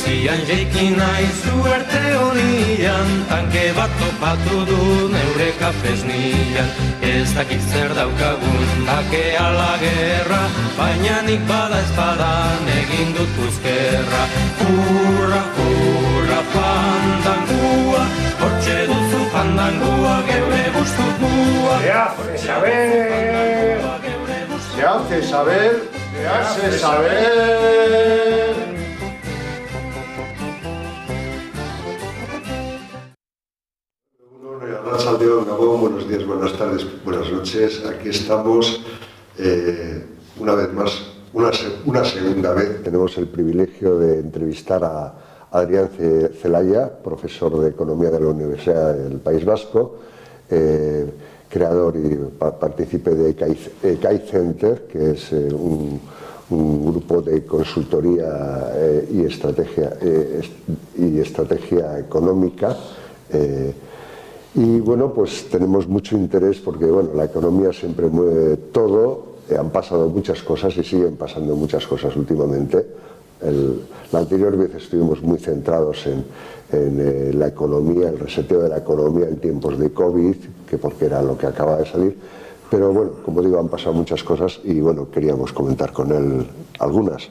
Polizian jeiki nahi zuerte honian, tanke bat topatu du neure kafesnian. Ez dakit zer daukagun, bake ala gerra, baina nik bada espadan egin dut puzkerra. Hurra, hurra, fandangua, hortxe duzu fandangua, geure gustukua. Se hace saber, se hace saber, se hace saber. Saldeón, Gabón, buenos días, buenas tardes, buenas noches. Aquí estamos una vez más, una segunda vez. Tenemos el privilegio de entrevistar a Adrián Zelaya, profesor de Economía de la Universidad del País Vasco, creador y partícipe de ECAI Center, que es un grupo de consultoría y estrategia económica. Y bueno, pues tenemos mucho interés porque bueno, la economía siempre mueve todo, han pasado muchas cosas y siguen pasando muchas cosas últimamente. La anterior vez estuvimos muy centrados en la economía, el reseteo de la economía en tiempos de COVID, que porque era lo que acaba de salir, pero bueno, como digo, han pasado muchas cosas y bueno, queríamos comentar con él algunas.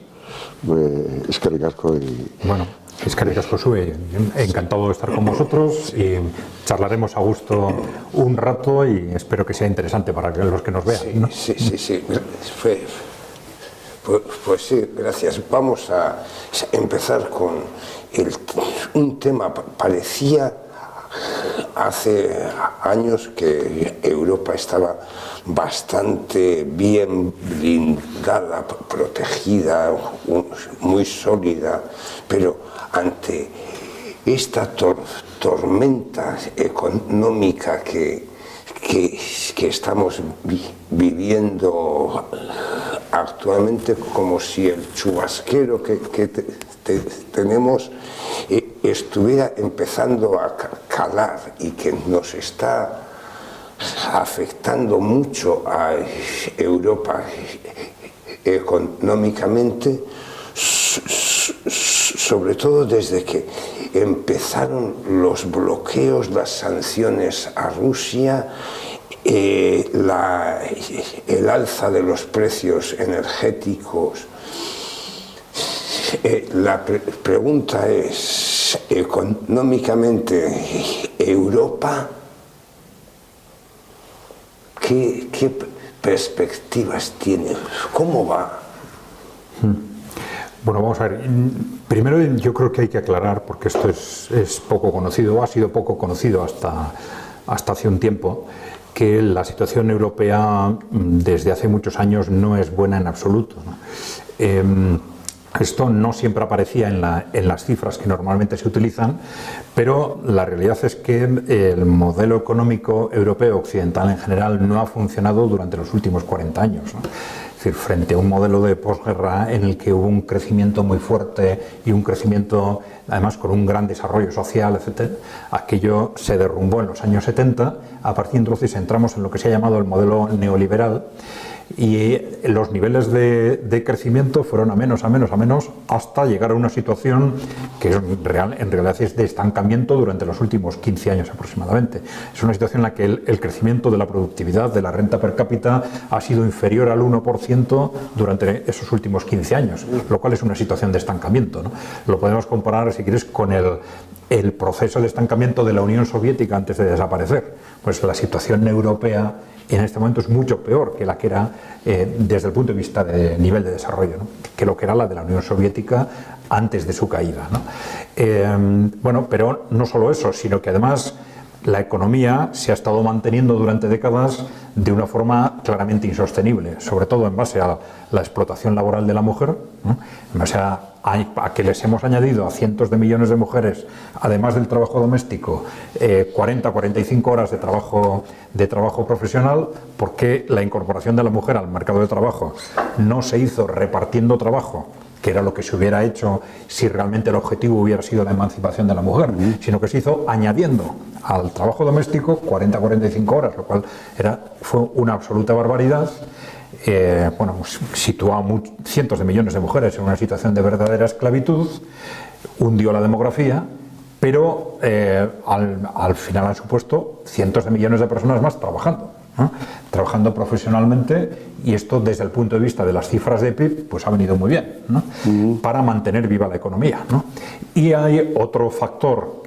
Eskerrik asko y... Bueno, eskerrik asko Sue, encantado de estar con vosotros y charlaremos a gusto un rato y espero que sea interesante para los que nos vean. Sí, ¿no? sí. Pues sí, gracias. Vamos a empezar con un tema. Parecía hace años que Europa estaba bastante bien blindada, protegida, muy sólida, pero ante esta tormenta económica que estamos viviendo actualmente, como si el chubasquero que tenemos estuviera empezando a calar y que nos está afectando mucho a Europa económicamente, sobre todo desde que empezaron los bloqueos, las sanciones a Rusia, el alza de los precios energéticos. La pregunta es, económicamente, Europa, ¿qué perspectivas tiene? ¿Cómo va? Bueno, vamos a ver. Primero yo creo que hay que aclarar, porque esto es poco conocido, ha sido poco conocido hasta hace un tiempo, que la situación europea desde hace muchos años no es buena en absoluto, ¿no? Esto no siempre aparecía en las cifras que normalmente se utilizan, pero la realidad es que el modelo económico europeo occidental en general no ha funcionado durante los últimos 40 años, ¿no? Es decir, frente a un modelo de posguerra en el que hubo un crecimiento muy fuerte y un crecimiento además con un gran desarrollo social, etc., aquello se derrumbó en los años 70. A partir de entonces entramos en lo que se ha llamado el modelo neoliberal, y los niveles de crecimiento fueron a menos hasta llegar a una situación que en realidad es de estancamiento durante los últimos 15 años aproximadamente. Es una situación en la que el crecimiento de la productividad, de la renta per cápita, ha sido inferior al 1% durante esos últimos 15 años, lo cual es una situación de estancamiento, ¿no? Lo podemos comparar, si quieres, con el proceso de estancamiento de la Unión Soviética antes de desaparecer. Pues la situación europea en este momento es mucho peor que la que era desde el punto de vista de nivel de desarrollo, ¿no?, que lo que era la de la Unión Soviética antes de su caída, ¿no? Bueno, pero no solo eso, sino que además la economía se ha estado manteniendo durante décadas de una forma claramente insostenible, sobre todo en base a la explotación laboral de la mujer, ¿no?, en base a que les hemos añadido a cientos de millones de mujeres, además del trabajo doméstico, 40-45 horas de trabajo profesional, porque la incorporación de la mujer al mercado de trabajo no se hizo repartiendo trabajo, que era lo que se hubiera hecho si realmente el objetivo hubiera sido la emancipación de la mujer, sino que se hizo añadiendo al trabajo doméstico 40-45 horas, lo cual fue una absoluta barbaridad. Bueno, sitúa a cientos de millones de mujeres en una situación de verdadera esclavitud, hundió la demografía, pero al final han supuesto cientos de millones de personas más trabajando, ¿no? Trabajando profesionalmente, y esto desde el punto de vista de las cifras de PIB pues ha venido muy bien, ¿no? Para mantener viva la economía, ¿no? Y hay otro factor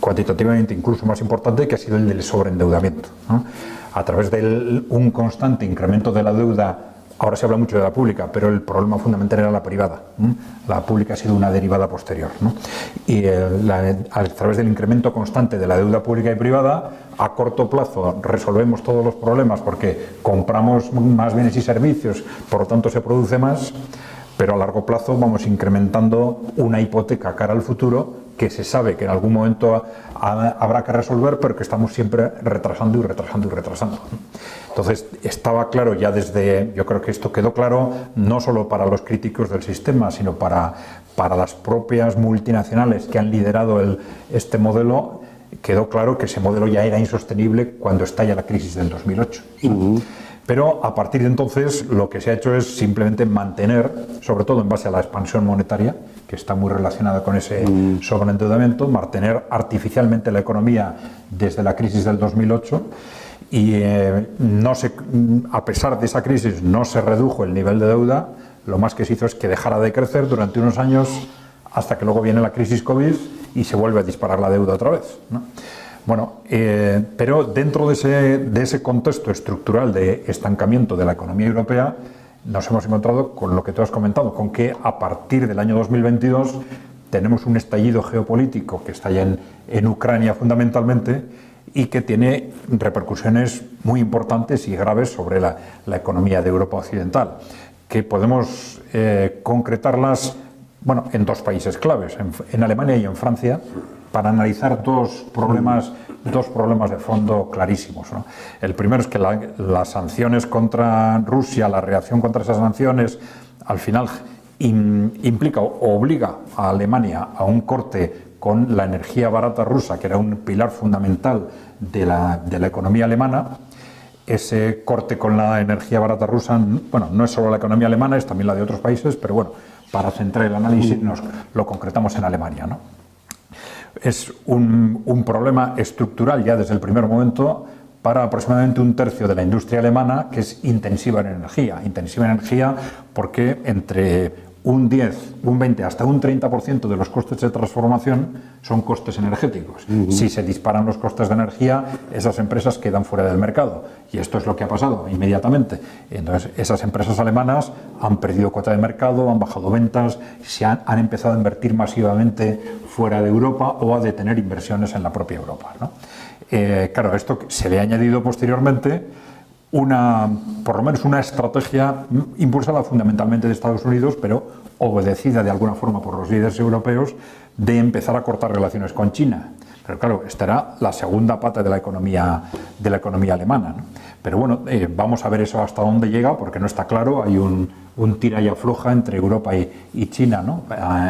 cuantitativamente incluso más importante, que ha sido el del sobreendeudamiento, ¿no? A través de un constante incremento de la deuda. Ahora se habla mucho de la pública, pero el problema fundamental era la privada, ¿no? La pública ha sido una derivada posterior, ¿no? Y a través del incremento constante de la deuda pública y privada, a corto plazo resolvemos todos los problemas porque compramos más bienes y servicios, por lo tanto se produce más, pero a largo plazo vamos incrementando una hipoteca cara al futuro que se sabe que en algún momento habrá que resolver, pero que estamos siempre retrasando y retrasando y retrasando. Entonces estaba claro ya yo creo que esto quedó claro no solo para los críticos del sistema, sino para las propias multinacionales que han liderado este modelo. Quedó claro que ese modelo ya era insostenible cuando estalla la crisis del 2008. Pero a partir de entonces lo que se ha hecho es simplemente mantener, sobre todo en base a la expansión monetaria, que está muy relacionada con ese sobreendeudamiento, mantener artificialmente la economía desde la crisis del 2008, y a pesar de esa crisis no se redujo el nivel de deuda. Lo más que se hizo es que dejara de crecer durante unos años, hasta que luego viene la crisis COVID y se vuelve a disparar la deuda otra vez, ¿no? Bueno, pero dentro de ese contexto estructural de estancamiento de la economía europea, nos hemos encontrado con lo que tú has comentado, con que a partir del año 2022 tenemos un estallido geopolítico que estalla en Ucrania fundamentalmente, y que tiene repercusiones muy importantes y graves sobre la economía de Europa occidental, que podemos concretarlas, bueno, en dos países claves, en Alemania y en Francia, para analizar dos problemas de fondo clarísimos, ¿no? El primero es que las sanciones contra Rusia, la reacción contra esas sanciones, al final implica o obliga a Alemania a un corte con la energía barata rusa, que era un pilar fundamental de la economía alemana. Ese corte con la energía barata rusa, bueno, no es solo la economía alemana, es también la de otros países, pero bueno, para centrar el análisis lo concretamos en Alemania, ¿no? Es un problema estructural ya desde el primer momento para aproximadamente un tercio de la industria alemana, que es intensiva en energía porque entre un 10, un 20, hasta un 30% de los costes de transformación son costes energéticos. Si se disparan los costes de energía, esas empresas quedan fuera del mercado. Y esto es lo que ha pasado inmediatamente. Entonces, esas empresas alemanas han perdido cuota de mercado, han bajado ventas, han empezado a invertir masivamente fuera de Europa o a detener inversiones en la propia Europa, ¿no? Claro, a esto se le ha añadido posteriormente por lo menos una estrategia impulsada fundamentalmente de Estados Unidos, pero obedecida de alguna forma por los líderes europeos, de empezar a cortar relaciones con China. Pero claro, esta era la segunda pata de la economía alemana, ¿no? Pero bueno, vamos a ver eso hasta dónde llega, porque no está claro. Hay un tira y afloja entre Europa y China, ¿no?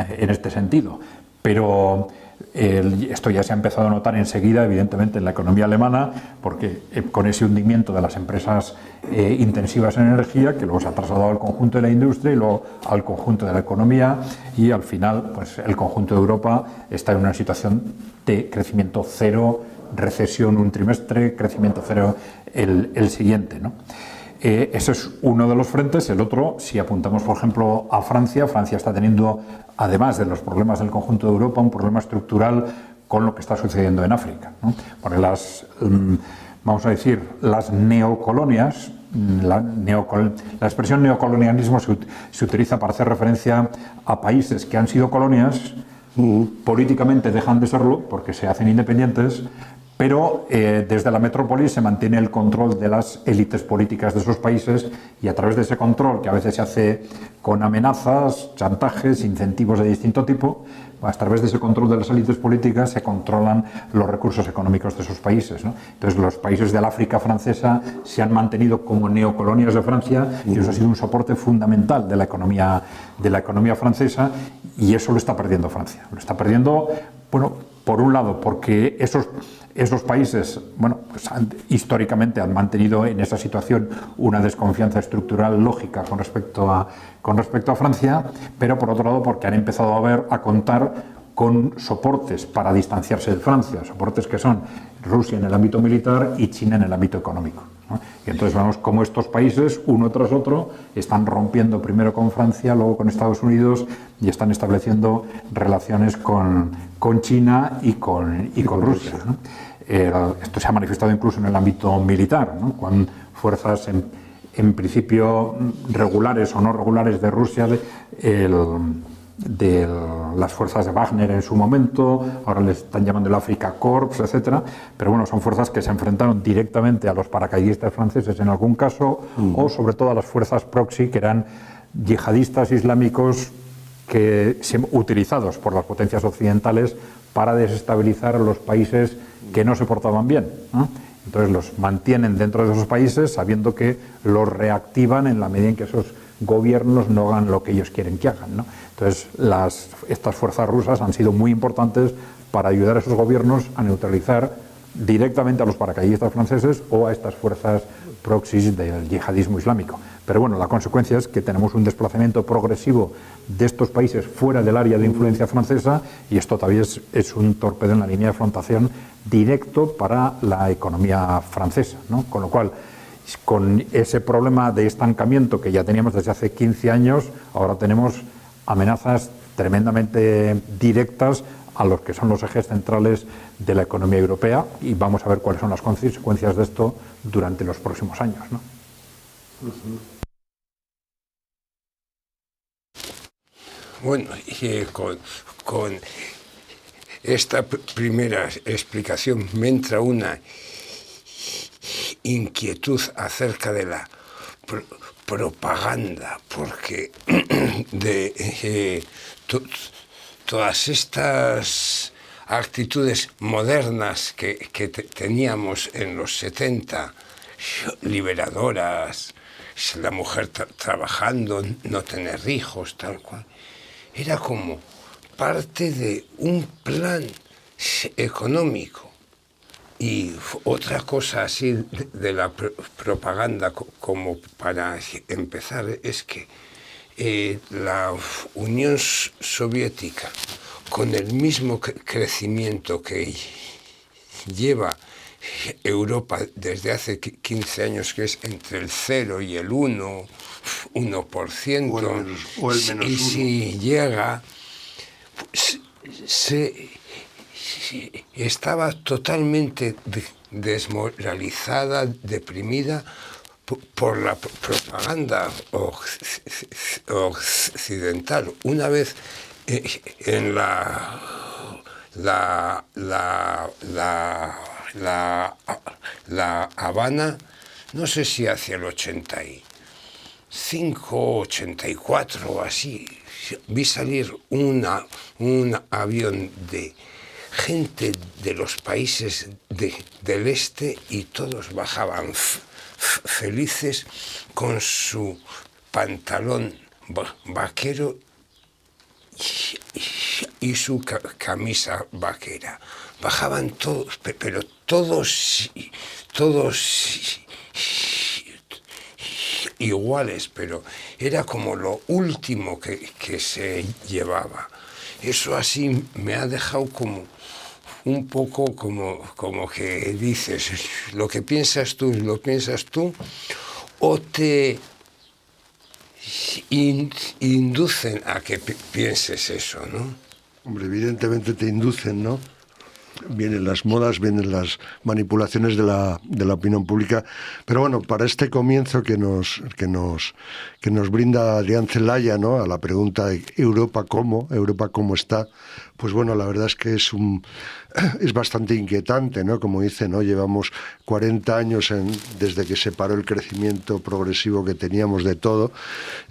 En este sentido. Pero esto ya se ha empezado a notar enseguida, evidentemente, en la economía alemana, porque con ese hundimiento de las empresas intensivas en energía, que luego se ha trasladado al conjunto de la industria y luego al conjunto de la economía, y al final pues el conjunto de Europa está en una situación de crecimiento cero, recesión un trimestre, crecimiento cero el siguiente, ¿no? Ese es uno de los frentes. El otro, si apuntamos por ejemplo a Francia está teniendo, además de los problemas del conjunto de Europa, un problema estructural con lo que está sucediendo en África, ¿no? Porque vamos a decir, las neocolonias, la expresión neocolonialismo se utiliza para hacer referencia a países que han sido colonias, políticamente dejan de serlo porque se hacen independientes, pero desde la metrópoli se mantiene el control de las élites políticas de esos países, y a través de ese control, que a veces se hace con amenazas, chantajes, incentivos de distinto tipo, a través de ese control de las élites políticas se controlan los recursos económicos de esos países, ¿no? Entonces los países del África francesa se han mantenido como neocolonias de Francia, y eso ha sido un soporte fundamental de la economía francesa, y eso lo está perdiendo Francia. Lo está perdiendo, bueno, por un lado, porque esos países, bueno, pues históricamente han mantenido en esa situación una desconfianza estructural lógica con respecto a Francia, pero por otro lado porque han empezado a contar con soportes para distanciarse de Francia, soportes que son Rusia en el ámbito militar y China en el ámbito económico, ¿no? Y entonces vemos cómo estos países, uno tras otro, están rompiendo primero con Francia, luego con Estados Unidos y están estableciendo relaciones con China y con Rusia, ¿no? Esto se ha manifestado incluso en el ámbito militar, ¿no? Con fuerzas en principio regulares o no regulares de Rusia, de las fuerzas de Wagner en su momento, ahora le están llamando el Afrika Korps, etcétera, pero bueno, son fuerzas que se enfrentaron directamente a los paracaidistas franceses en algún caso, o sobre todo a las fuerzas proxy, que eran yihadistas islámicos utilizados por las potencias occidentales para desestabilizar a los países que no se portaban bien, ¿no? Entonces los mantienen dentro de esos países sabiendo que los reactivan en la medida en que esos gobiernos no hagan lo que ellos quieren que hagan, ¿no? Entonces estas fuerzas rusas han sido muy importantes para ayudar a esos gobiernos a neutralizar directamente a los paracaidistas franceses o a estas fuerzas proxies del yihadismo islámico. Pero bueno, la consecuencia es que tenemos un desplazamiento progresivo de estos países fuera del área de influencia francesa, y esto todavía es un torpedo en la línea de flotación directo para la economía francesa, ¿no? Con lo cual, con ese problema de estancamiento que ya teníamos desde hace 15 años, ahora tenemos amenazas tremendamente directas a los que son los ejes centrales de la economía europea, y vamos a ver cuáles son las consecuencias de esto durante los próximos años, ¿no? Bueno, y con esta primera explicación me entra una inquietud acerca de la propaganda, porque todas estas actitudes modernas que teníamos en los 70, liberadoras, la mujer trabajando, no tener hijos, tal cual, era como parte de un plan económico. Y otra cosa así de la propaganda, como para empezar, es que la Unión Soviética, con el mismo crecimiento que lleva Europa desde hace 15 años, que es entre el 0 y el 1%, o el menos y 1. si llega, estaba totalmente desmoralizada, deprimida por la propaganda occidental. Una vez en la Habana, no sé si hacia el 85, 84 o así, vi salir un avión de gente de los países del este, y todos bajaban felices con su pantalón vaquero y su camisa vaquera. Bajaban todos, pero todos iguales, pero era como lo último que se llevaba. Eso así me ha dejado como un poco como que dices, lo que piensas tú, o te inducen a que pienses eso, ¿no? Hombre, evidentemente te inducen, ¿no? Vienen las modas, vienen las manipulaciones de la opinión pública. Pero bueno, para este comienzo que nos brinda Adrián Celaya, ¿no?, a la pregunta de Europa cómo está, pues bueno, la verdad es que es bastante inquietante, ¿no? Como dice, ¿no?, llevamos 40 años desde que se paró el crecimiento progresivo que teníamos de todo.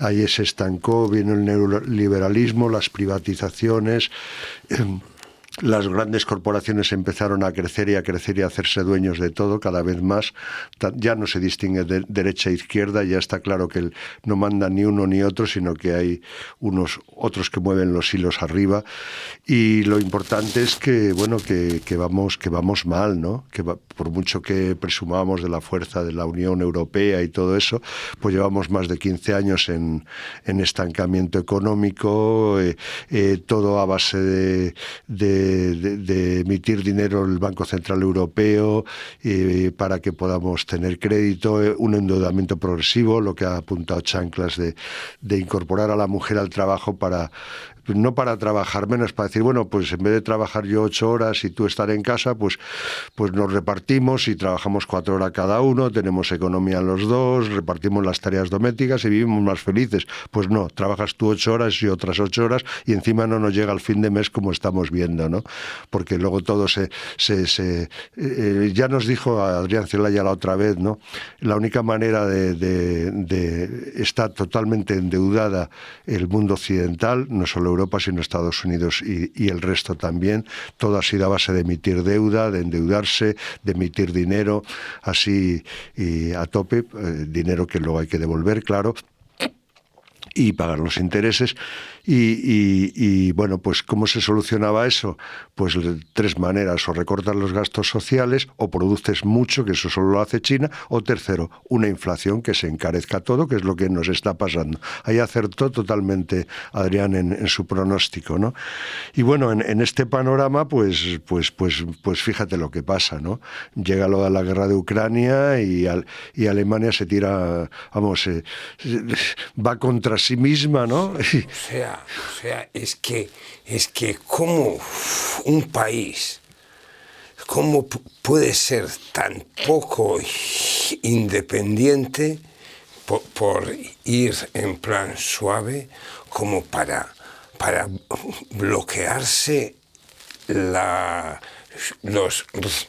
Ahí se estancó, vino el neoliberalismo, las privatizaciones, las grandes corporaciones empezaron a crecer y a crecer y a hacerse dueños de todo cada vez más. Ya no se distingue de derecha e izquierda, ya está claro que no manda ni uno ni otro, sino que hay otros que mueven los hilos arriba. Y lo importante es que, bueno, que vamos mal, ¿no? Por mucho que presumamos de la fuerza de la Unión Europea y todo eso, pues llevamos más de 15 años en estancamiento económico, todo a base de emitir dinero el Banco Central Europeo para que podamos tener crédito, un endeudamiento progresivo, lo que ha apuntado Chanclas de incorporar a la mujer al trabajo no para trabajar menos, para decir, bueno, pues en vez de trabajar yo 8 horas y tú estar en casa, pues nos repartimos y trabajamos 4 horas cada uno, tenemos economía los dos, repartimos las tareas domésticas y vivimos más felices. Pues no, trabajas tú 8 horas y otras 8 horas y encima no nos llega al fin de mes como estamos viendo, ¿no? Porque luego todo ya nos dijo Adrián Celaya la otra vez, ¿no? La única manera de estar totalmente endeudada el mundo occidental, no solo Europa, sino Estados Unidos y el resto también. Todo ha sido a base de emitir deuda, de endeudarse, de emitir dinero, así y a tope, dinero que luego hay que devolver, claro, y pagar los intereses. Y bueno, pues ¿cómo se solucionaba eso? Pues de 3 maneras: o recortas los gastos sociales, o produces mucho, que eso solo lo hace China, o tercero, una inflación que se encarezca todo, que es lo que nos está pasando. Ahí acertó totalmente Adrián en su pronóstico, ¿no? Y bueno, en este panorama, pues fíjate lo que pasa, ¿no? Llega lo de la guerra de Ucrania y Alemania se tira, vamos, va contra sí misma, ¿no? O sea, es que como un país, ¿cómo puede ser tan poco independiente por ir en plan suave como para bloquearse los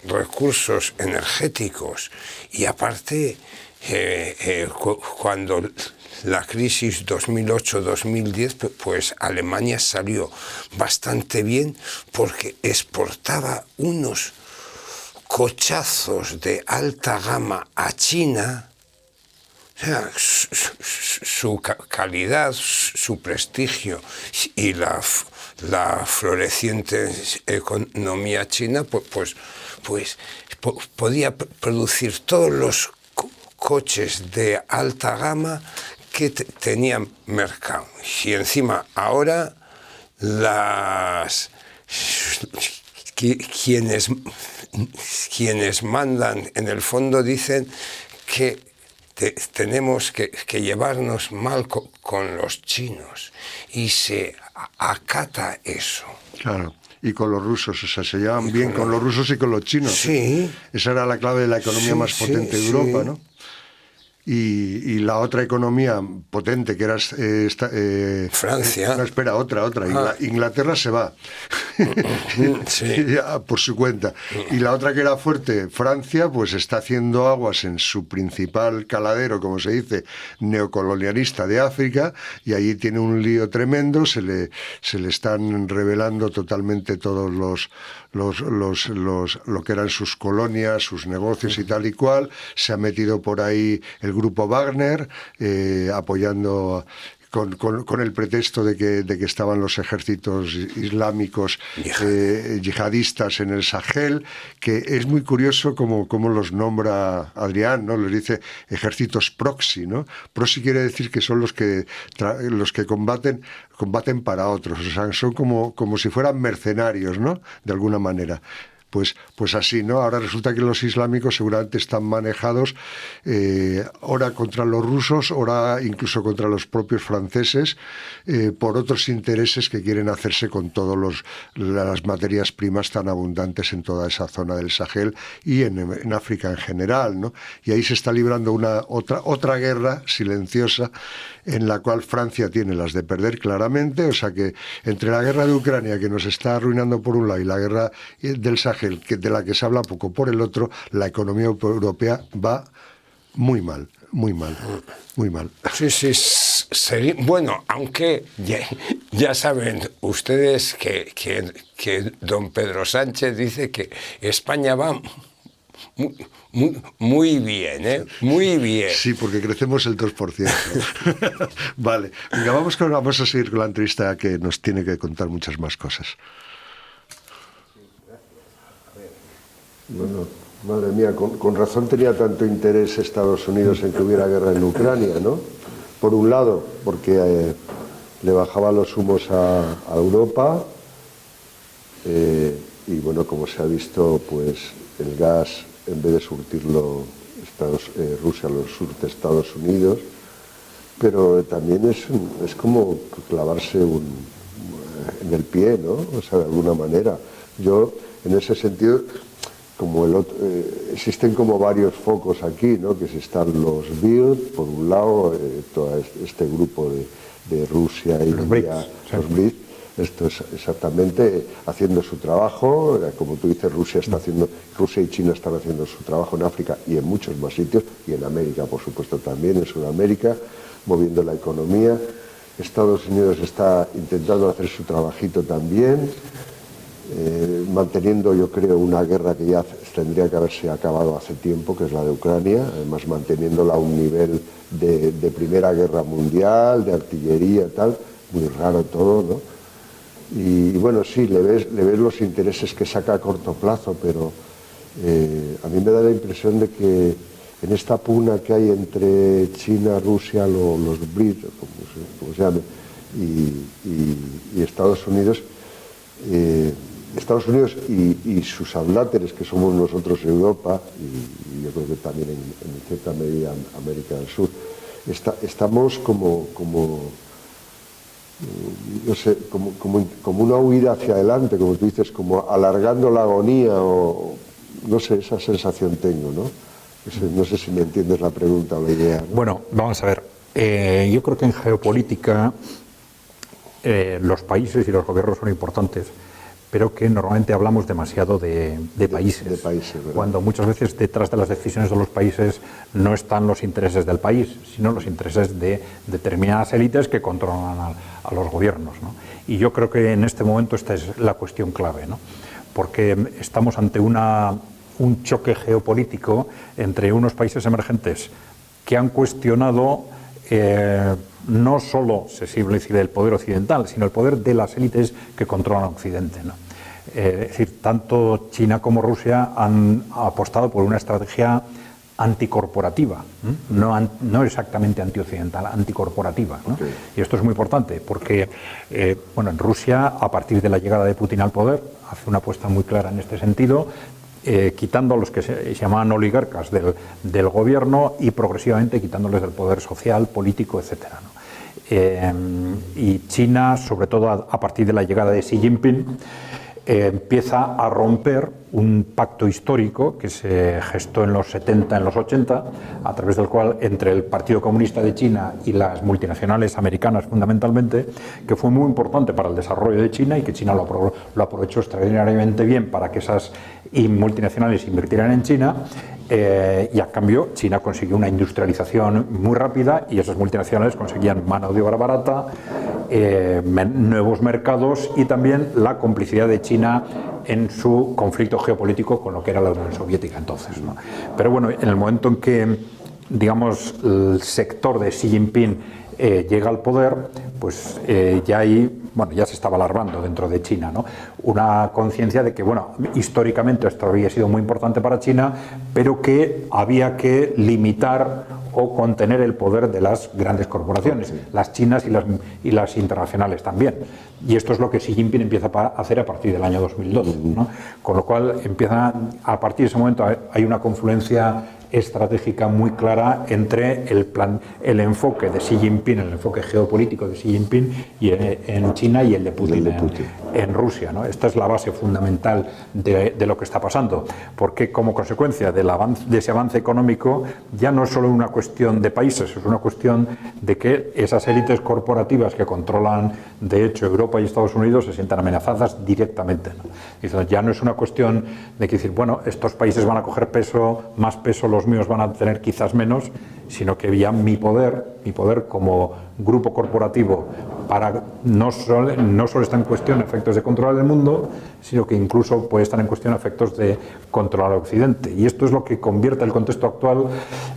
recursos energéticos? Y aparte, cuando la crisis 2008-2010, pues Alemania salió bastante bien porque exportaba unos cochazos de alta gama a China. O sea, su calidad, su prestigio y la floreciente economía china, pues podía producir todos los coches de alta gama que tenían mercado. Y encima ahora quienes mandan en el fondo dicen que tenemos que llevarnos mal con los chinos, y se acata eso. Claro. Y con los rusos, o sea, se llevan bien con los rusos y con los chinos. Sí. Esa era la clave de la economía más potente de Europa, ¿no? Y la otra economía potente, que era Francia. No, espera, otra. Inglaterra se va. Sí. Ya, por su cuenta. Y la otra, que era fuerte, Francia, pues está haciendo aguas en su principal caladero, como se dice, neocolonialista de África, y allí tiene un lío tremendo. Se le están revelando totalmente todos lo que eran sus colonias, sus negocios y tal y cual. Se ha metido por ahí el grupo Wagner, apoyando con el pretexto de que estaban los ejércitos islámicos yihadistas en el Sahel, que es muy curioso cómo los nombra Adrián, ¿no? Les dice ejércitos proxy, ¿no? Proxy quiere decir que son los que combaten para otros, o sea, son como si fueran mercenarios, ¿no? De alguna manera. Pues así, ¿no? Ahora resulta que los islámicos seguramente están manejados ahora contra los rusos, ahora incluso contra los propios franceses, por otros intereses que quieren hacerse con todas las materias primas tan abundantes en toda esa zona del Sahel y en África en general, ¿no? Y ahí se está librando otra guerra silenciosa, en la cual Francia tiene las de perder claramente. O sea que entre la guerra de Ucrania, que nos está arruinando por un lado, y la guerra del Sahel, de la que se habla poco por el otro, la economía europea va muy mal, muy mal, muy mal. Sí, bueno, aunque Ya saben ustedes que don Pedro Sánchez dice que España va muy bien, ¿eh? Muy bien. Sí, porque crecemos el 2%. Vale, venga, vamos a seguir con la entrevista, que nos tiene que contar muchas más cosas. Bueno, madre mía, con razón tenía tanto interés Estados Unidos en que hubiera guerra en Ucrania, ¿no? Por un lado, porque le bajaba los humos a Europa, y bueno, como se ha visto, pues el gas, en vez de surtirlo Rusia, lo surte Estados Unidos, pero también es como clavarse en el pie, ¿no? O sea, de alguna manera. Yo, en ese sentido, como existen como varios focos aquí, ¿no? Que si están los BRICS, por un lado, todo este grupo de Rusia y los BRICS, los BRICS, esto es exactamente haciendo su trabajo, como tú dices, Rusia y China están haciendo su trabajo en África y en muchos más sitios, y en América, por supuesto, también, en Sudamérica, moviendo la economía. Estados Unidos está intentando hacer su trabajito también, manteniendo, yo creo, una guerra que ya tendría que haberse acabado hace tiempo, que es la de Ucrania, además manteniéndola a un nivel de Primera Guerra Mundial, de artillería, tal, muy raro todo, ¿no? Y bueno, sí, le ves los intereses que saca a corto plazo, pero a mí me da la impresión de que en esta pugna que hay entre China, Rusia, los BRICS, como se llame, y Estados Unidos, y sus adláteres, que somos nosotros Europa, y yo creo que también en cierta medida América del Sur, estamos como no sé, como una huida hacia adelante, como tú dices, como alargando la agonía, o no sé, esa sensación tengo, ¿no? No sé si me entiendes la pregunta o la idea, ¿no? Bueno, vamos a ver. Yo creo que en geopolítica los países y los gobiernos son importantes, pero que normalmente hablamos demasiado de países. De países, ¿verdad? Cuando muchas veces detrás de las decisiones de los países no están los intereses del país, sino los intereses de determinadas élites que controlan a los gobiernos, ¿no? Y yo creo que en este momento esta es la cuestión clave, ¿no? Porque estamos ante un choque geopolítico entre unos países emergentes que han cuestionado no solo, se suele decir, el poder occidental, sino el poder de las élites que controlan Occidente, ¿no? Es decir, tanto China como Rusia han apostado por una estrategia anticorporativa, no exactamente antioccidental, anticorporativa, ¿no? Okay. Y esto es muy importante porque, bueno, en Rusia, a partir de la llegada de Putin al poder, hace una apuesta muy clara en este sentido, quitando a los que se llamaban oligarcas del gobierno y progresivamente quitándoles del poder social, político, etcétera, ¿no? Y China, sobre todo a partir de la llegada de Xi Jinping, empieza a romper un pacto histórico que se gestó en los 70, en los 80, a través del cual, entre el Partido Comunista de China y las multinacionales americanas fundamentalmente, que fue muy importante para el desarrollo de China y que China lo aprovechó extraordinariamente bien para que esas multinacionales invirtieran en China, y a cambio China consiguió una industrialización muy rápida y esas multinacionales conseguían mano de obra barata, nuevos mercados y también la complicidad de China en su conflicto geopolítico con lo que era la Unión Soviética entonces, ¿no? Pero bueno, en el momento en que, digamos, el sector de Xi Jinping llega al poder, pues ya se estaba alarmando dentro de China, ¿no? Una conciencia de que, bueno, históricamente esto había sido muy importante para China, pero que había que limitar o contener el poder de las grandes corporaciones, las chinas y las internacionales también. Y esto es lo que Xi Jinping empieza a hacer a partir del año 2002, ¿no? Con lo cual a partir de ese momento hay una confluencia estratégica muy clara entre el enfoque de Xi Jinping, el enfoque geopolítico de Xi Jinping en China y el de Putin, en Rusia, ¿no? Esta es la base fundamental de lo que está pasando, porque como consecuencia de ese avance económico ya no es solo una cuestión de países, es una cuestión de que esas élites corporativas que controlan de hecho Europa y Estados Unidos se sientan amenazadas directamente, ¿no? Entonces, ya no es una cuestión de que decir, bueno, estos países van a coger más peso, los míos van a tener quizás menos, sino que ya mi poder como grupo corporativo no solo está en cuestión efectos de controlar el mundo, sino que incluso puede estar en cuestión efectos de controlar a Occidente. Y esto es lo que convierte el contexto actual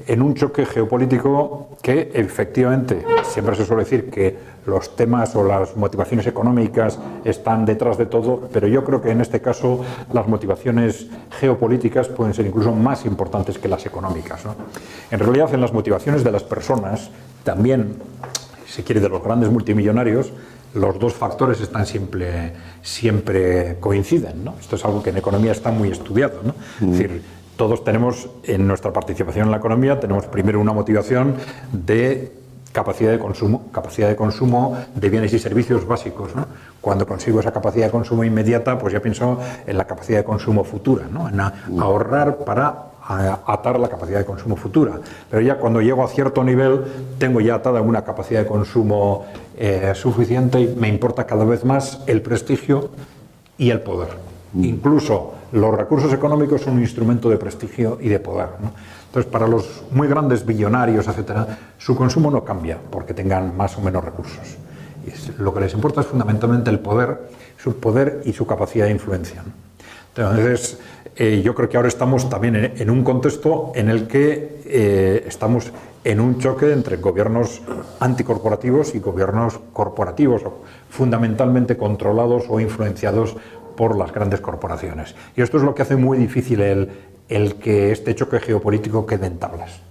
en un choque geopolítico que efectivamente siempre se suele decir que los temas o las motivaciones económicas están detrás de todo, pero yo creo que en este caso las motivaciones geopolíticas pueden ser incluso más importantes que las económicas, ¿no? En realidad, en las motivaciones de las personas, también, si quiere, de los grandes multimillonarios, los dos factores están siempre coinciden, ¿no? Esto es algo que en economía está muy estudiado, ¿no? Es decir, todos tenemos en nuestra participación en la economía, tenemos primero una motivación de capacidad de consumo de bienes y servicios básicos, ¿no? Cuando consigo esa capacidad de consumo inmediata, pues ya pienso en la capacidad de consumo futura, ¿no? En ahorrar para atar la capacidad de consumo futura. Pero ya cuando llego a cierto nivel, tengo ya atada una capacidad de consumo suficiente y me importa cada vez más el prestigio y el poder. Incluso los recursos económicos son un instrumento de prestigio y de poder, ¿no? Entonces, para los muy grandes billonarios, etcétera, su consumo no cambia porque tengan más o menos recursos. Y lo que les importa es fundamentalmente el poder, su poder y su capacidad de influencia, ¿no? Entonces, yo creo que ahora estamos también en un contexto en el que estamos en un choque entre gobiernos anticorporativos y gobiernos corporativos, fundamentalmente controlados o influenciados por las grandes corporaciones. Y esto es lo que hace muy difícil el que este choque geopolítico quede en tablas.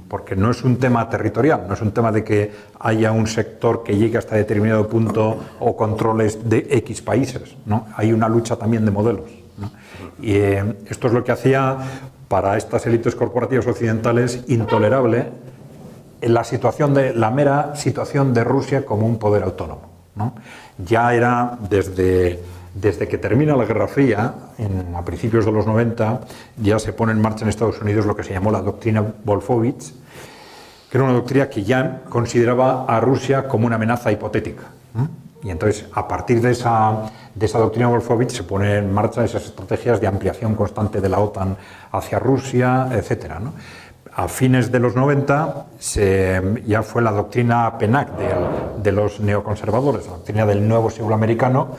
Porque no es un tema territorial, no es un tema de que haya un sector que llegue hasta determinado punto o controles de X países, ¿no? Hay una lucha también de modelos, ¿no? Y esto es lo que hacía para estas élites corporativas occidentales intolerable la mera situación de Rusia como un poder autónomo, ¿no? Ya era desde que termina la Guerra Fría, a principios de los 90, ya se pone en marcha en Estados Unidos lo que se llamó la doctrina Wolfowitz, que era una doctrina que ya consideraba a Rusia como una amenaza hipotética. Y entonces, a partir de esa doctrina Wolfowitz, se ponen en marcha esas estrategias de ampliación constante de la OTAN hacia Rusia, etcétera, ¿no? A fines de los 90 ya fue la doctrina PENAC de los neoconservadores, la doctrina del nuevo siglo americano,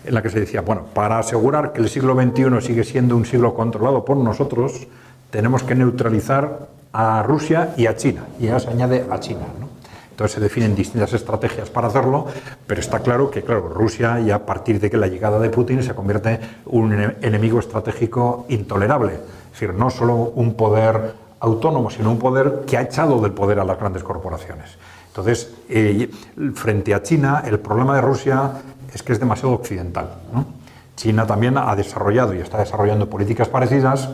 en la que se decía, bueno, para asegurar que el siglo XXI sigue siendo un siglo controlado por nosotros, tenemos que neutralizar a Rusia y a China, y ya se añade a China, ¿no? Entonces se definen distintas estrategias para hacerlo, pero está claro que, Rusia, ya a partir de que la llegada de Putin, se convierte en un enemigo estratégico intolerable. Es decir, no solo un poder autónomo, sino un poder que ha echado del poder a las grandes corporaciones. Entonces, frente a China, el problema de Rusia es que es demasiado occidental, ¿no? China también ha desarrollado y está desarrollando políticas parecidas,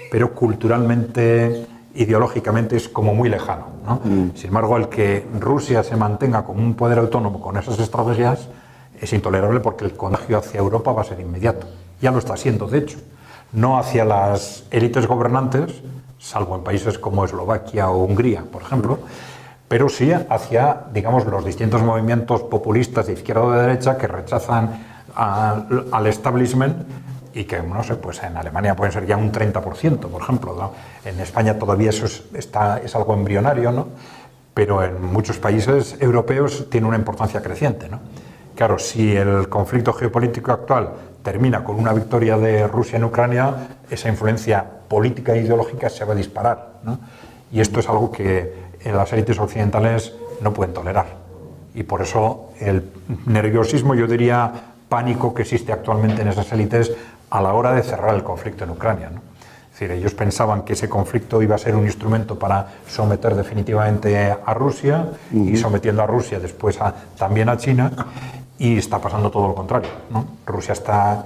pero culturalmente, ideológicamente es como muy lejano, ¿no? Sin embargo, el que Rusia se mantenga como un poder autónomo con esas estrategias es intolerable porque el contagio hacia Europa va a ser inmediato. Ya lo está siendo, de hecho. No hacia las élites gobernantes, salvo en países como Eslovaquia o Hungría, por ejemplo, pero sí hacia, digamos, los distintos movimientos populistas de izquierda o de derecha que rechazan al establishment y que, no sé, pues en Alemania pueden ser ya un 30%, por ejemplo, ¿no? En España todavía eso es algo embrionario, ¿no? Pero en muchos países europeos tiene una importancia creciente, ¿no? Claro, si el conflicto geopolítico actual termina con una victoria de Rusia en Ucrania, esa influencia política e ideológica se va a disparar, ¿no? Y esto es algo que las élites occidentales no pueden tolerar. Y por eso el nerviosismo, yo diría pánico, que existe actualmente en esas élites a la hora de cerrar el conflicto en Ucrania, ¿no? Es decir, ellos pensaban que ese conflicto iba a ser un instrumento para someter definitivamente a Rusia y sometiendo a Rusia después también a China, y está pasando todo lo contrario, ¿no? Rusia está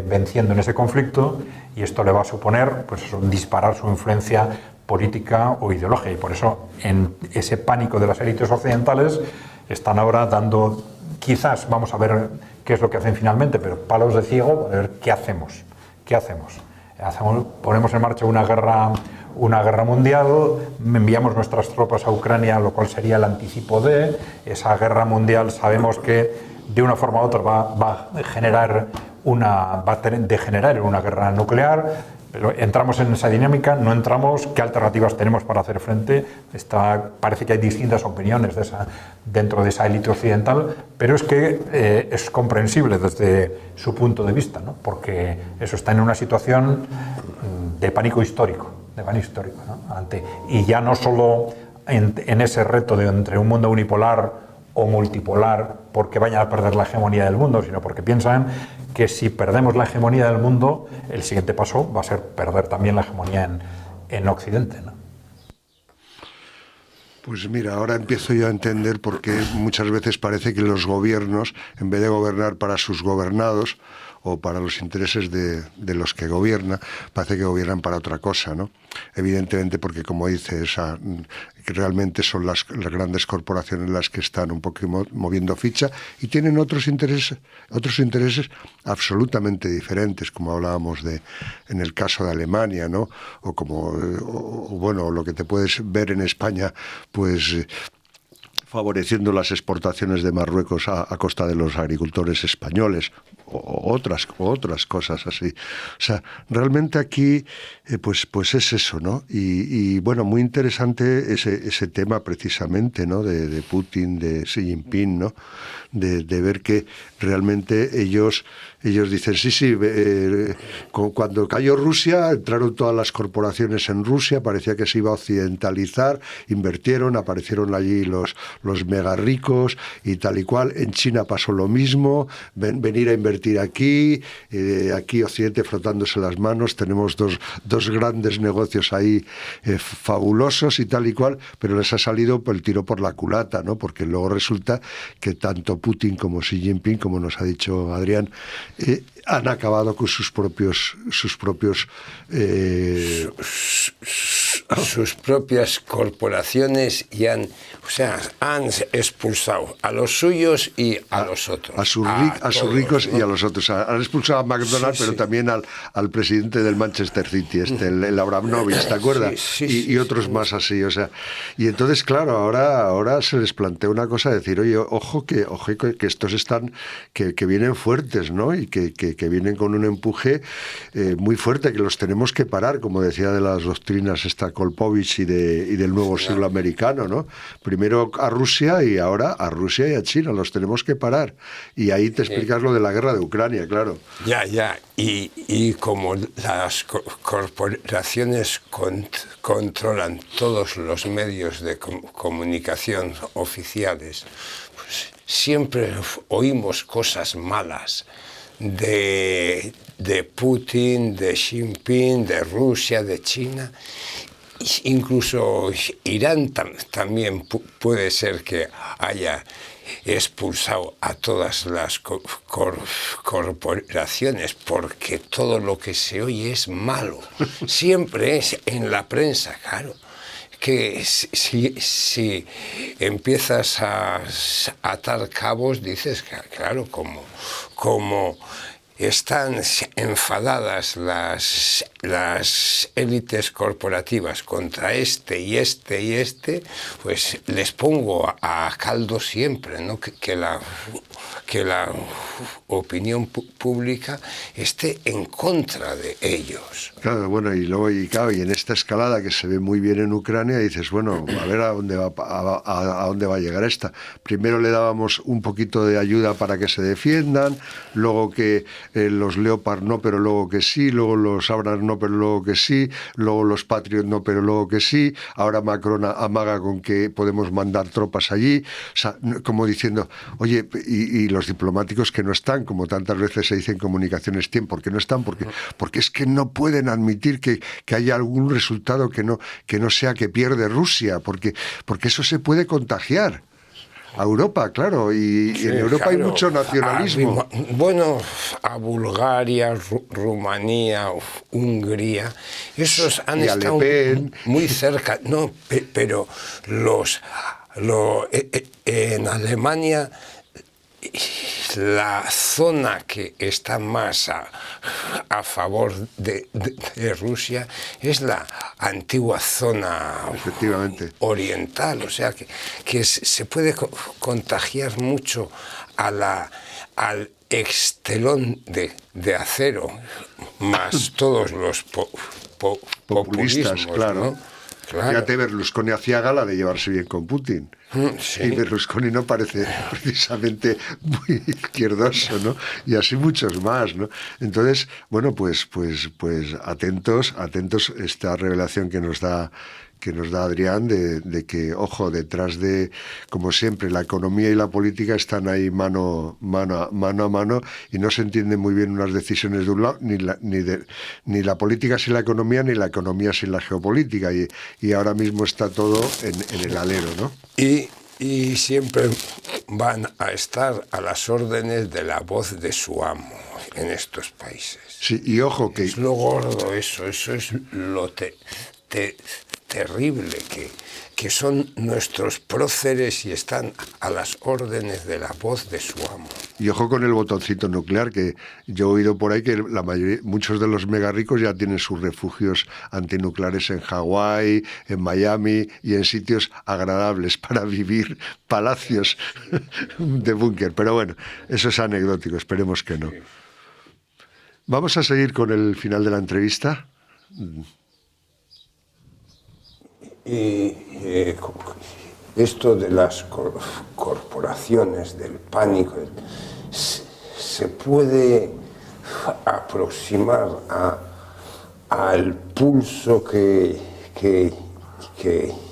venciendo en ese conflicto y esto le va a suponer, pues eso, disparar su influencia política o ideológica, y por eso en ese pánico de las élites occidentales están ahora dando, quizás vamos a ver qué es lo que hacen finalmente, pero palos de ciego, a ver qué hacemos. Ponemos en marcha una guerra mundial, enviamos nuestras tropas a Ucrania, lo cual sería el anticipo de esa guerra mundial. Sabemos que de una forma u otra va a degenerar en una guerra nuclear, Pero entramos en esa dinámica, no entramos, ¿qué alternativas tenemos para hacer frente? Parece que hay distintas opiniones dentro de esa élite occidental, pero es que es comprensible desde su punto de vista, ¿no? Porque eso está en una situación de pánico histórico, ¿no? Y ya no solo en ese reto de entre un mundo unipolar o multipolar porque vayan a perder la hegemonía del mundo, sino porque piensan que si perdemos la hegemonía del mundo, el siguiente paso va a ser perder también la hegemonía en Occidente, ¿no? Pues mira, ahora empiezo yo a entender por qué muchas veces parece que los gobiernos, en vez de gobernar para sus gobernados o para los intereses de los que gobiernan, parece que gobiernan para otra cosa, ¿no? Evidentemente porque, como dice, que realmente son las grandes corporaciones las que están un poco moviendo ficha y tienen otros intereses absolutamente diferentes, como hablábamos en el caso de Alemania, ¿no? O bueno, lo que te puedes ver en España, pues favoreciendo las exportaciones de Marruecos a costa de los agricultores españoles o otras cosas así. O sea, realmente aquí pues es eso, ¿no? Y bueno, muy interesante ese tema precisamente, ¿no? De Putin, de Xi Jinping, ¿no? De ver que realmente ellos dicen, sí, cuando cayó Rusia, entraron todas las corporaciones en Rusia, parecía que se iba a occidentalizar, invirtieron, aparecieron allí los mega ricos y tal y cual. En China pasó lo mismo, venir a invertir aquí Occidente frotándose las manos, tenemos dos grandes negocios ahí fabulosos y tal y cual, pero les ha salido el tiro por la culata, ¿no? Porque luego resulta que tanto Putin como Xi Jinping, como nos ha dicho Adrián, han acabado con sus propias corporaciones y han expulsado a los suyos y a los otros. A sus ricos, ¿no? Y a los otros. Han expulsado a McDonald's, pero también al presidente del Manchester City, el Abramovich, ¿te acuerdas? Y otros más así, o sea. Y entonces, claro, ahora se les plantea una cosa, decir, oye, ojo que estos que vienen fuertes, ¿no? Y que vienen con un empuje muy fuerte, que los tenemos que parar, como decía de las doctrinas Kolpovich y del nuevo siglo americano, ¿no? Primero a Rusia y ahora a Rusia y a China, los tenemos que parar. Y ahí te explicas lo de la guerra de Ucrania, claro. Ya. Y como las corporaciones controlan todos los medios de comunicación oficiales, pues siempre oímos cosas malas de Putin, de Xi Jinping, de Rusia, de China. Incluso Irán también puede ser que haya expulsado a todas las corporaciones, porque todo lo que se oye es malo. Siempre es en la prensa, claro. Que si empiezas a atar cabos, dices, claro, como están enfadadas las élites corporativas contra este, pues les pongo a caldo siempre, ¿no? Que la opinión pública esté en contra de ellos. Claro, bueno, y en esta escalada que se ve muy bien en Ucrania, dices, bueno, a ver a dónde va a llegar esta. Primero le dábamos un poquito de ayuda para que se defiendan, luego que los Leopard no, pero luego que sí, luego los Abrams no, pero luego que sí, luego los Patriot no, pero luego que sí, ahora Macron amaga con que podemos mandar tropas allí, o sea, como diciendo, oye, y los diplomáticos que no están, como tantas veces se dice en comunicaciones, ¿por qué no están? Porque es que no pueden admitir que haya algún resultado que no sea que pierde Rusia, porque eso se puede contagiar a Europa, claro, y en Europa hay mucho nacionalismo. Bueno, a Bulgaria, Rumanía, Hungría, esos han estado muy cerca, no, pero en Alemania, la zona que está más a favor de Rusia es la antigua zona oriental, o sea que se puede contagiar mucho al extelón de acero, más todos los populistas, claro. ¿no? Claro. Fíjate, Berlusconi hacía gala de llevarse bien con Putin. Sí. Y Berlusconi no parece precisamente muy izquierdoso, ¿no? Y así muchos más, ¿no? Entonces, bueno, pues atentos esta revelación que nos da Adrián de que, ojo, detrás de, como siempre, la economía y la política están ahí mano a mano y no se entienden muy bien unas decisiones de un lado, ni la política sin la economía, ni la economía sin la geopolítica, y ahora mismo está todo en el alero, ¿no? Y siempre van a estar a las órdenes de la voz de su amo en estos países. Sí, y ojo que... Es lo gordo eso es lo terrible, que son nuestros próceres y están a las órdenes de la voz de su amo. Y ojo con el botoncito nuclear, que yo he oído por ahí que muchos de los mega ricos ya tienen sus refugios antinucleares en Hawái, en Miami y en sitios agradables para vivir, palacios de búnker. Pero bueno, eso es anecdótico, esperemos que no. Vamos a seguir con el final de la entrevista. Y esto de las corporaciones, del pánico, se puede aproximar al pulso que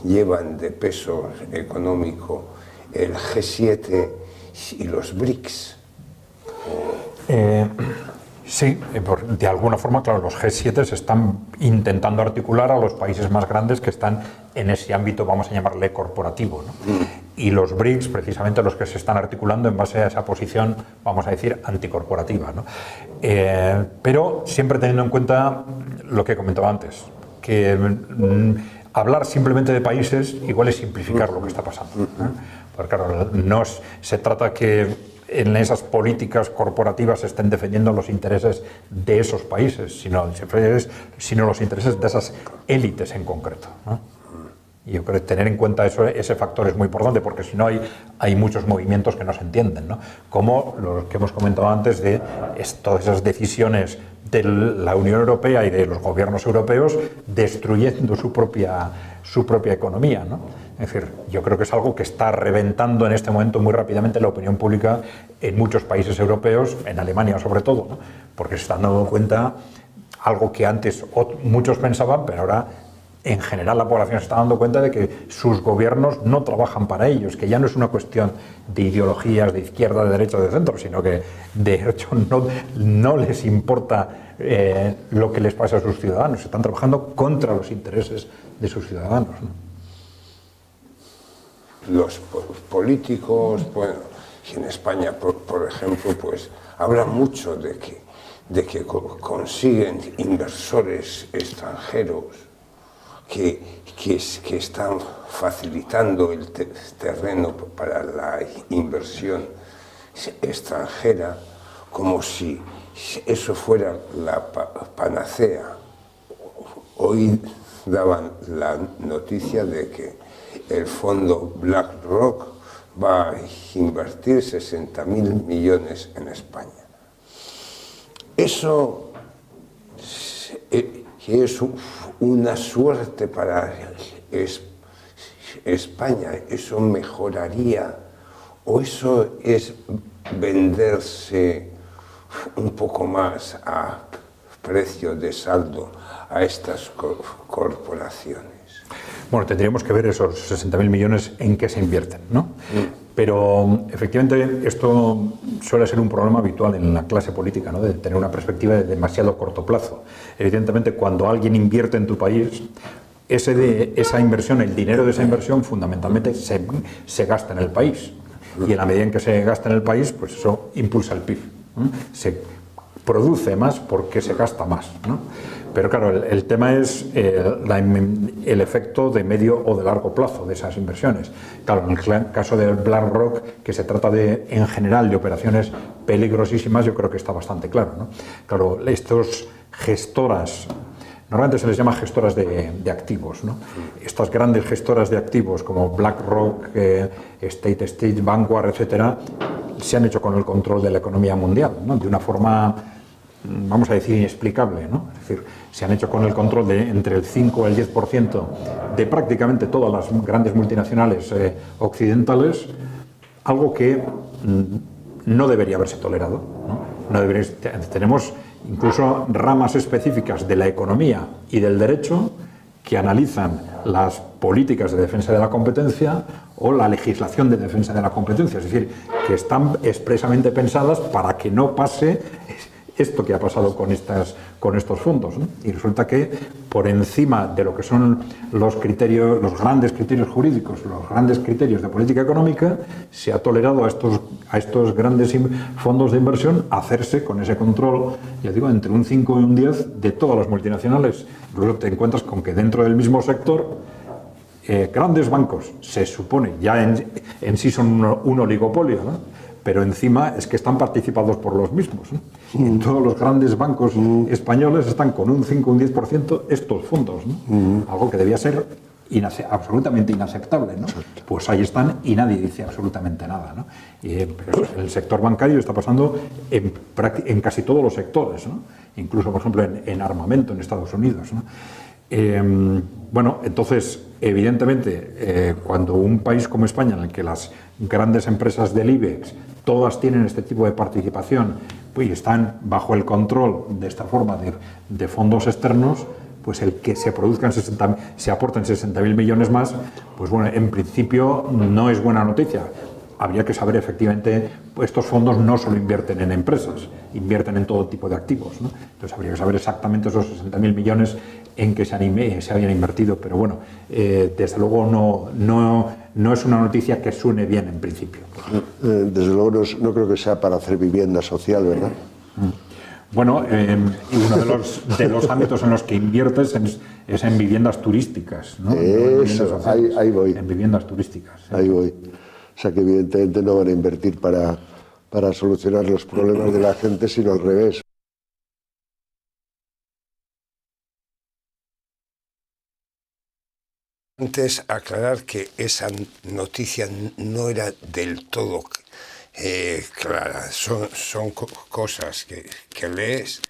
llevan de peso económico el G7 y los BRICS. Sí, de alguna forma, claro, los G7 se están intentando articular a los países más grandes que están en ese ámbito, vamos a llamarle corporativo, ¿no? Y los BRICS, precisamente los que se están articulando en base a esa posición, vamos a decir, anticorporativa, ¿no? Pero siempre teniendo en cuenta lo que comentaba antes, que hablar simplemente de países igual es simplificar lo que está pasando, ¿no? Porque claro, no se trata que en esas políticas corporativas se estén defendiendo los intereses de esos países, sino los intereses de esas élites en concreto, ¿no? Y yo creo que tener en cuenta ese factor es muy importante, porque si no hay muchos movimientos que no se entienden, ¿no? Como los que hemos comentado antes de todas esas decisiones de la Unión Europea y de los gobiernos europeos destruyendo su propia economía, ¿no? Es decir, yo creo que es algo que está reventando en este momento muy rápidamente la opinión pública en muchos países europeos, en Alemania sobre todo, ¿no? Porque se están dando cuenta algo que antes muchos pensaban, pero ahora en general la población se está dando cuenta de que sus gobiernos no trabajan para ellos, que ya no es una cuestión de ideologías de izquierda, de derecha, de centro, sino que de hecho no les importa lo que les pasa a sus ciudadanos, están trabajando contra los intereses de sus ciudadanos, ¿no? Los políticos, bueno, en España, por ejemplo, pues hablan mucho de que consiguen inversores extranjeros que están facilitando el terreno para la inversión extranjera, como si eso fuera la panacea. Hoy daban la noticia de que el fondo BlackRock va a invertir 60.000 millones en España. Eso es una suerte para España. ¿Eso mejoraría o eso es venderse un poco más a precio de saldo a estas corporaciones? Bueno, tendríamos que ver esos 60.000 millones en qué se invierten, ¿no? Pero efectivamente esto suele ser un problema habitual en la clase política, ¿no? De tener una perspectiva de demasiado corto plazo. Evidentemente, cuando alguien invierte en tu país, esa inversión, el dinero de esa inversión, fundamentalmente se gasta en el país. Y en la medida en que se gasta en el país, pues eso impulsa el PIB, ¿no? Se produce más porque se gasta más, ¿no? Pero claro, el tema es el efecto de medio o de largo plazo de esas inversiones. Claro, en el caso de BlackRock, que se trata en general de operaciones peligrosísimas, yo creo que está bastante claro, ¿no? Claro, estos gestoras normalmente se les llama gestoras de activos, ¿no? Estas grandes gestoras de activos como BlackRock, State Street, Vanguard, etcétera, se han hecho con el control de la economía mundial, ¿no? De una forma, vamos a decir, inexplicable, ¿no? Es decir, se han hecho con el control de entre el 5 y el 10% de prácticamente todas las grandes multinacionales occidentales, algo que no debería haberse tolerado, ¿no? Tenemos incluso ramas específicas de la economía y del derecho que analizan las políticas de defensa de la competencia o la legislación de defensa de la competencia, es decir, que están expresamente pensadas para que no pase esto que ha pasado con estos fondos, ¿no? Y resulta que por encima de lo que son los criterios, los grandes criterios jurídicos, los grandes criterios de política económica, se ha tolerado a estos grandes fondos de inversión hacerse con ese control, ya digo, entre un 5 y un 10 de todas las multinacionales. Luego te encuentras con que dentro del mismo sector grandes bancos, se supone, ya en sí son un oligopolio, ¿no? Pero encima es que están participados por los mismos, ¿no? En todos los grandes bancos españoles están con un 5 o un 10% estos fondos, ¿no? Algo que debía ser absolutamente inaceptable, ¿no? Pues ahí están y nadie dice absolutamente nada, ¿no? Pero el sector bancario está pasando en casi todos los sectores, ¿no? Incluso, por ejemplo, en armamento en Estados Unidos, ¿no? Bueno, entonces, evidentemente, cuando un país como España, en el que las grandes empresas del IBEX todas tienen este tipo de participación y están bajo el control de esta forma de fondos externos, pues el que se produzcan se aporten 60.000 millones más, pues bueno, en principio no es buena noticia. Habría que saber efectivamente, pues estos fondos no solo invierten en empresas, invierten en todo tipo de activos, ¿no? Entonces habría que saber exactamente esos 60.000 millones en que se habían invertido, pero bueno, desde luego no es una noticia que suene bien en principio. Desde luego no creo que sea para hacer vivienda social, ¿verdad? Bueno, uno de los ámbitos en los que inviertes es en viviendas turísticas, ¿no? Eso, ahí voy. En viviendas turísticas. ¿Sí? Ahí voy. O sea que evidentemente no van a invertir para solucionar los problemas de la gente, sino al revés. Antes aclarar que esa noticia no era del todo clara, son cosas que lees,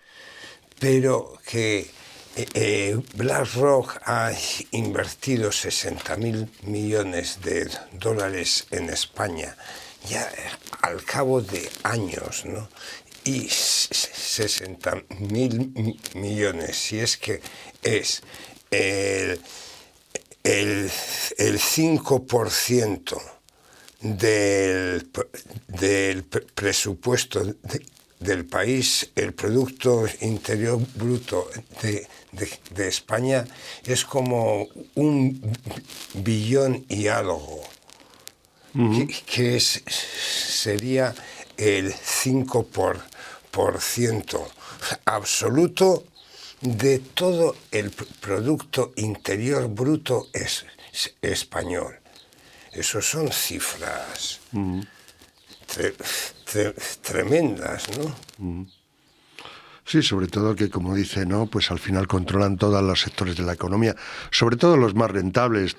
pero que BlackRock ha invertido 60.000 millones de dólares en España ya al cabo de años, ¿no? Y 60.000 millones, si es que es el 5% del presupuesto del país, el Producto Interior Bruto de España es como 1 billón y algo, que sería el 5% absoluto de todo el Producto Interior Bruto español. Eso son cifras tremendas, ¿no? Sí, sobre todo que, como dice, ¿no? Pues al final controlan todos los sectores de la economía, sobre todo los más rentables,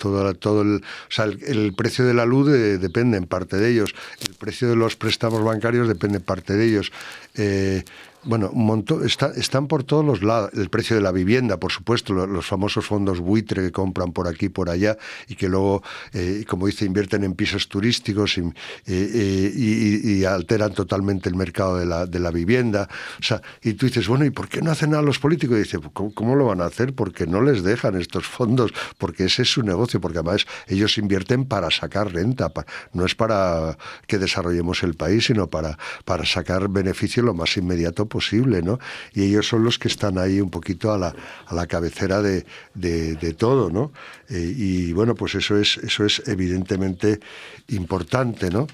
el precio de la luz depende en parte de ellos, el precio de los préstamos bancarios depende en parte de ellos. Bueno, un montón, están por todos los lados. El precio de la vivienda, por supuesto, los famosos fondos buitre que compran por aquí, por allá, y que luego, como dice, invierten en pisos turísticos y alteran totalmente el mercado de la vivienda. O sea, y tú dices, bueno, ¿y por qué no hacen nada los políticos? Y dice, ¿cómo lo van a hacer? Porque no les dejan estos fondos, porque ese es su negocio, porque además ellos invierten para sacar renta, no es para que desarrollemos el país, sino para sacar beneficio lo más inmediato posible, ¿no? Y ellos son los que están ahí un poquito a la cabecera de todo, ¿no? Y bueno, pues eso es evidentemente importante, ¿no?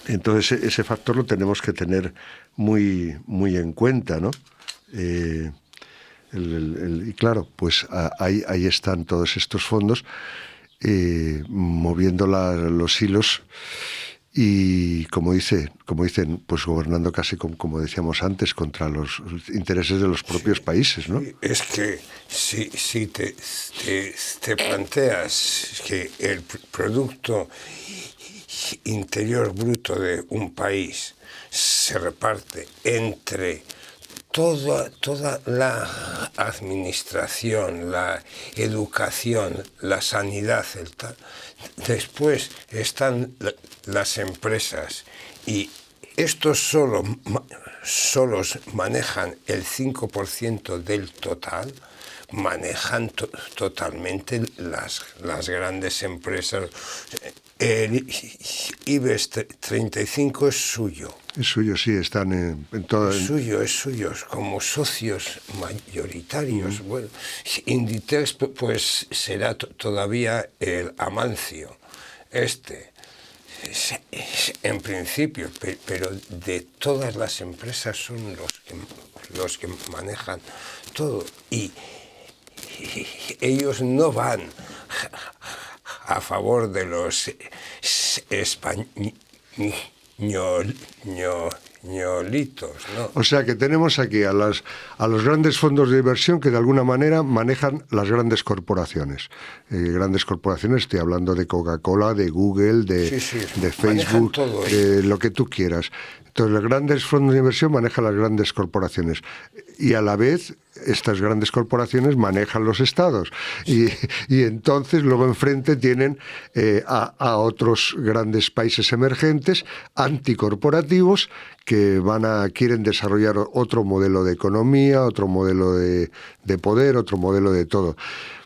Entonces ese factor lo tenemos que tener muy, muy en cuenta, ¿no? Y claro, pues ahí están todos estos fondos moviendo los hilos. y como dicen, pues gobernando casi como decíamos antes, contra los intereses de los propios países, ¿no? Es que si te planteas que el Producto Interior Bruto de un país se reparte entre toda la administración, la educación, la sanidad, después están las empresas y estos solos manejan el 5% del total, manejan totalmente las grandes empresas. El IBEX 35 es suyo. Es suyo, sí, están en todo. Es suyo, como socios mayoritarios. Bueno, Inditex pues será todavía el Amancio, en principio, pero de todas las empresas son los que manejan todo. Y ellos no van a favor de los españolitos, ¿no? O sea que tenemos aquí a los grandes fondos de inversión que de alguna manera manejan las grandes corporaciones. Grandes corporaciones, estoy hablando de Coca-Cola, de Google, de Facebook, todo, de lo que tú quieras. Entonces, los grandes fondos de inversión manejan las grandes corporaciones y a la vez estas grandes corporaciones manejan los estados y entonces luego enfrente tienen a otros grandes países emergentes anticorporativos que quieren desarrollar otro modelo de economía, otro modelo de poder, otro modelo de todo.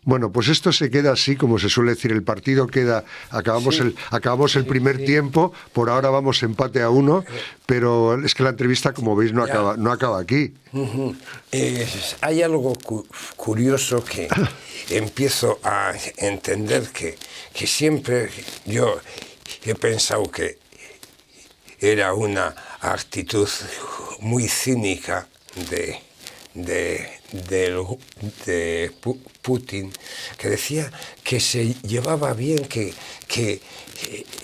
Bueno, pues esto se queda así, como se suele decir, el partido queda, acabamos el primer tiempo, por ahora vamos empate a 1, pero es que la entrevista, como veis, no acaba aquí. Hay algo curioso que empiezo a entender que siempre yo he pensado que era una actitud muy cínica de Putin, que decía que se llevaba bien, que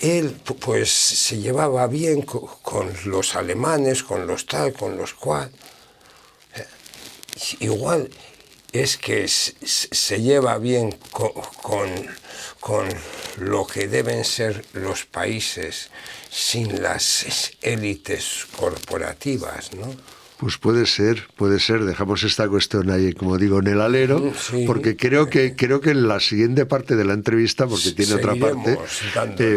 él pues se llevaba bien con los alemanes, con los tal, con los cual. Igual es que se lleva bien con lo que deben ser los países sin las élites corporativas, ¿no? Pues puede ser, dejamos esta cuestión ahí, como digo, en el alero, sí, porque creo que en la siguiente parte de la entrevista, porque tiene otra parte,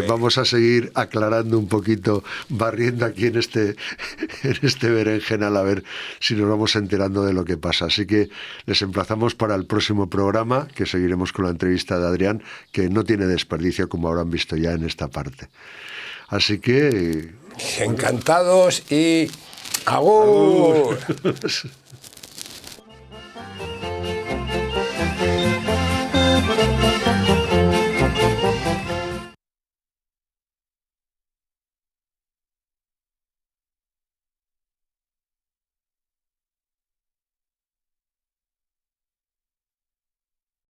vamos a seguir aclarando un poquito, barriendo aquí en este berenjenal, a ver si nos vamos enterando de lo que pasa. Así que les emplazamos para el próximo programa, que seguiremos con la entrevista de Adrián, que no tiene desperdicio, como habrán visto ya en esta parte. Así que... Encantados y... ¡Agur!